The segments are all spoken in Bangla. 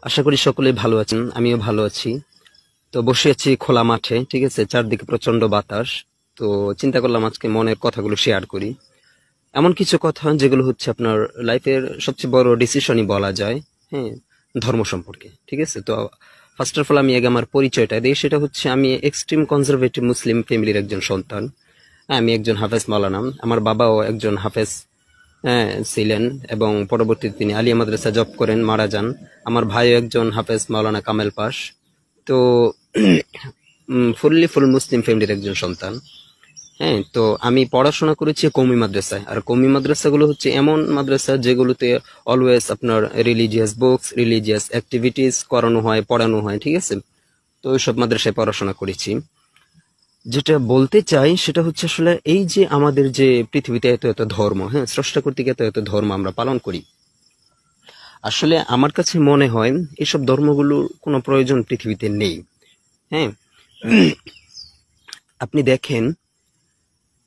আশা করি সকলেই ভালো আছেন, আমিও ভালো আছি। তো বসে আছি খোলা মাঠে, ঠিক আছে, চারদিকে প্রচন্ড বাতাস। তো চিন্তা করলাম আজকে মনের কথাগুলো শেয়ার করি। এমন কিছু কথা যেগুলো হচ্ছে আপনার লাইফের সবচেয়ে বড় ডিসিশনই বলা যায়। হ্যাঁ, ধর্ম সম্পর্কে, ঠিক আছে। তো ফার্স্ট অফ অল আমি আগে আমার পরিচয়টা দিই। সেটা হচ্ছে আমি এক্সট্রিম কনজারভেটিভ মুসলিম ফ্যামিলির একজন সন্তান। হ্যাঁ, আমি একজন হাফেজ মাওলানা। আমার বাবাও একজন হাফেজ ছিলেন এবং পরবর্তীতে তিনি আলিয়া মাদ্রাসা জব করেন, মারা যান। আমার ভাইও একজন হাফেজ মাওলানা কামেল পাশ। তো ফুল মুসলিম ফ্যামিলির একজন সন্তান। হ্যাঁ, তো আমি পড়াশোনা করেছি কওমি মাদ্রাসায়। আর কওমি মাদ্রাসাগুলো হচ্ছে এমন মাদ্রাসা যেগুলোতে অলওয়েজ আপনার রিলিজিয়াস বুকস, রিলিজিয়াস অ্যাক্টিভিটিস করানো হয়, পড়ানো হয়, ঠিক আছে। তো ওইসব মাদ্রাসায় পড়াশোনা করেছি। যেটা বলতে চাই সেটা হচ্ছে আসলে এই যে আমাদের যে পৃথিবীতে এত এত ধর্ম, হ্যাঁ, স্রষ্টা কর্তৃক এত এত ধর্ম আমরা পালন করি, আসলে আমার কাছে মনে হয় এসব ধর্মগুলোর কোনো প্রয়োজন পৃথিবীতে নেই। হ্যাঁ, আপনি দেখেন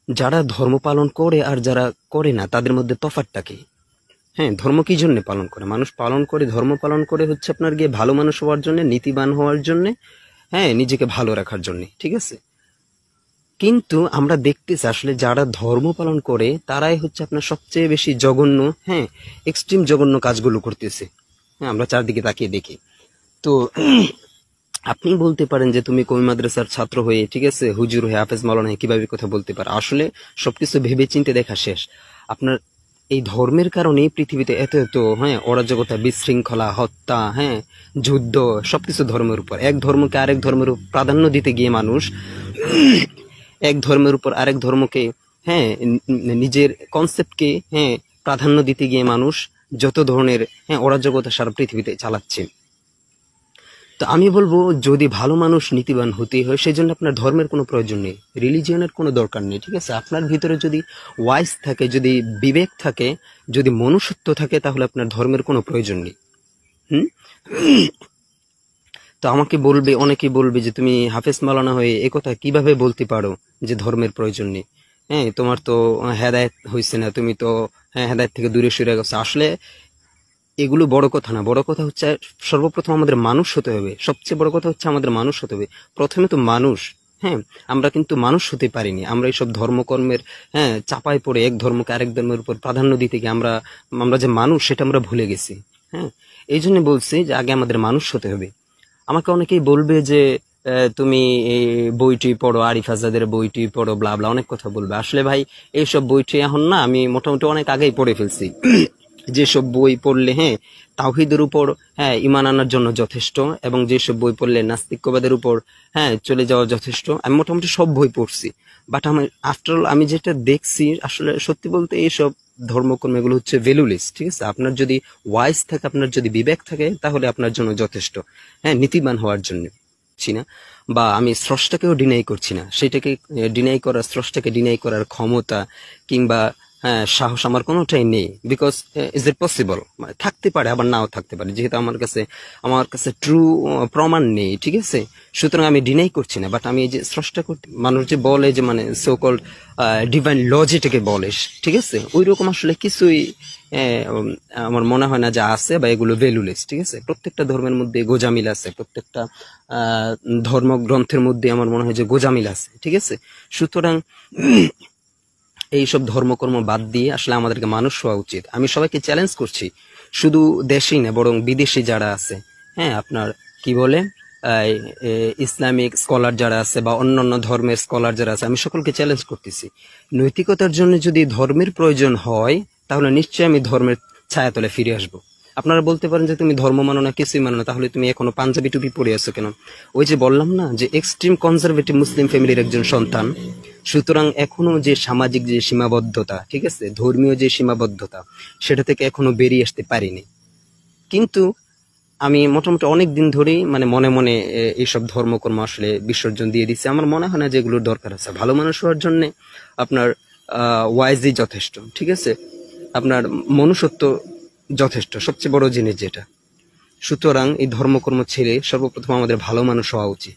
যারা ধর্ম পালন করে আর যারা করে না তাদের মধ্যে তফাৎটা কি? হ্যাঁ, ধর্ম কি জন্য পালন করে? মানুষ পালন করে, ধর্ম পালন করে হচ্ছে আপনার গিয়ে ভালো মানুষ হওয়ার জন্য, নীতিবান হওয়ার জন্য, হ্যাঁ, নিজেকে ভালো রাখার জন্য, ঠিক আছে। কিন্তু আমরা দেখতেছি আসলে যারা ধর্ম পালন করে তারাই হচ্ছে আপনার সবচেয়ে বেশি জঘন্য, হ্যাঁ, এক্সট্রিম জঘন্য কাজগুলো করতেছে। হ্যাঁ, আমরা চারদিকে তাকিয়ে দেখি। তো আপনি বলতে পারেন যে তুমি কওমি মাদ্রাসার ছাত্র হয়ে, ঠিক আছে, হুজুর হয়ে, হাফেজ মাওলানা হয়ে কিভাবে কথা বলতে পারো? আসলে সবকিছু ভেবে চিন্তে দেখা শেষ। আপনার এই ধর্মের কারণে পৃথিবীতে এত এত, হ্যাঁ, অরাজকতা, বিশৃঙ্খলা, হত্যা, হ্যাঁ, যুদ্ধ, সবকিছু ধর্মের উপর। এক ধর্মকে আরেক ধর্মের উপর প্রাধান্য দিতে গিয়ে মানুষ এক ধর্মের উপর আরেক ধর্মকে, হ্যাঁ, নিজের কনসেপ্টকে, হ্যাঁ, প্রাধান্য দিতে গিয়ে মানুষ যত ধরনের, হ্যাঁ, অরাজকতা সারা পৃথিবীতে চালাচ্ছে। তো আমি বলবো যদি ভালো মানুষ নীতিবান হতেই হয় সেই জন্য আপনার ধর্মের কোনো প্রয়োজন নেই, রিলিজিয়নের কোনো দরকার নেই, ঠিক আছে। আপনার ভিতরে যদি ওয়াইজ থাকে, যদি বিবেক থাকে, যদি মনুষ্যত্ব থাকে, তাহলে আপনার ধর্মের কোনো প্রয়োজন নেই। হুম। তো আমাকে বলবে, অনেকে বলবে যে তুমি হাফেজ মাওলানা হয়ে একথা কিভাবে বলতে পারো যে ধর্মের প্রয়োজন নেই? হ্যাঁ, তোমার তো হেদায়েত হয়েছে না, তুমি তো, হ্যাঁ, হেদায়েত থেকে দূরে সরে গেছো। আসলে এগুলো বড় কথা না। বড় কথা হচ্ছে সর্বপ্রথম আমাদের মানুষ হতে হবে। সবচেয়ে বড় কথা হচ্ছে আমাদের মানুষ হতে হবে। প্রথমে তো মানুষ। হ্যাঁ, আমরা কিন্তু মানুষ হতে পারিনি। আমরা এইসব ধর্মকর্মের, হ্যাঁ, চাপায় পড়ে এক ধর্মকে আরেক ধর্মের উপর প্রাধান্য দিতে গিয়ে আমরা আমরা যে মানুষ সেটা আমরা ভুলে গেছি। হ্যাঁ, এই জন্য বলছি যে আগে আমাদের মানুষ হতে হবে। আমাকে অনেকেই বলবে যে তুমি এই বইটি পড়ো, আরিফ আজাদের বইটি পড়ো, ব্লা ব্লা, অনেক কথা বলবে। আসলে ভাই এইসব বইটি এখন না, আমি মোটামুটি অনেক আগেই পড়ে ফেলছি। যেসব বই পড়লে, হ্যাঁ, তাওহীদের উপর, হ্যাঁ, ঈমান আনার জন্য যথেষ্ট, এবং যেসব বই পড়লে নাস্তিক্যবাদের উপর, হ্যাঁ, চলে যাওয়া যথেষ্ট, আমি মোটামুটি সব বই পড়ছি। বাট আমি আফটার অল আমি যেটা দেখছি, আসলে সত্যি বলতে এইসব ধর্মকর্ম এগুলো হচ্ছে ভ্যালুলেস, ঠিক আছে। আপনার যদি ওয়াইজ থাকে, আপনার যদি বিবেক থাকে, তাহলে আপনার জন্য যথেষ্ট, হ্যাঁ, নীতিবান হওয়ার জন্য। না, বা আমি স্রষ্টাকেও ডিনাই করছি না, সেটাকে ডিনাই করার, স্রষ্টাকে ডিনাই করার ক্ষমতা কিংবা, হ্যাঁ, সাহস আমার কোনোটাই নেই। বিকজ ইজ ইট পসিবল, থাকতে পারে আবার নাও থাকতে পারে, যেহেতু আমার কাছে ট্রু প্রমাণ নেই, ঠিক আছে। সুতরাং আমি ডিনাই করছি না। বাট আমি এই যে স্রষ্টা করতে, মানুষ যে বলে যে মানে সো কল্ড ডিভাইন ল যেটাকে বলে, ঠিক আছে, ওই রকম আসলে কিছুই আমার মনে হয় না যে আছে, বা এগুলো ভ্যালুলেস, ঠিক আছে। প্রত্যেকটা ধর্মের মধ্যে গোজামিল আছে, প্রত্যেকটা ধর্মগ্রন্থের মধ্যে আমার মনে হয় যে গোজামিল আছে, ঠিক আছে। সুতরাং এইসব ধর্মকর্ম বাদ দিয়ে আসলে আমাদেরকে মানুষ হওয়া উচিত। আমি সবাইকে চ্যালেঞ্জ করছি, শুধু দেশেই না বরং বিদেশি যারা আছে, হ্যাঁ, আপনার কি বলে ইসলামিক স্কলার যারা আছে বা অন্যান্য ধর্মের স্কলার যারা আছে, আমি সকলকে চ্যালেঞ্জ করতেছি, নৈতিকতার জন্য যদি ধর্মের প্রয়োজন হয় তাহলে নিশ্চয়ই আমি ধর্মের ছায়াতলে ফিরে আসবো। আপনারা বলতে পারেন যে তুমি ধর্ম মানো না, কিছুই মানো না, তাহলে তুমি এখনো পাঞ্জাবি টুপি পরে আছো কেন? ওই যে বললাম না যে এক্সট্রিম কনজারভেটিভ মুসলিম ফ্যামিলির একজন সন্তান। সুতরাং এখনো যে সামাজিক যে সীমাবদ্ধতা, ঠিক আছে, ধর্মীয় যে সীমাবদ্ধতা, সেটা থেকে এখনো বেরিয়ে আসতে পারিনি। কিন্তু আমি মোটামুটি অনেক দিন ধরেই মানে মনে মনে এইসব ধর্মকর্ম আসলে বিসর্জন দিয়ে দিচ্ছি। আমার মনে হয় না যে এগুলোর দরকার আছে। ভালো মানুষ হওয়ার জন্য আপনার ওয়াইজই যথেষ্ট, ঠিক আছে। আপনার মনুষ্যত্ব যথেষ্ট, সবচেয়ে বড় জিনিস যেটা। সুতরাং এই ধর্মকর্ম ছেড়ে সর্বপ্রথম আমাদের ভালো মানুষ হওয়া উচিত।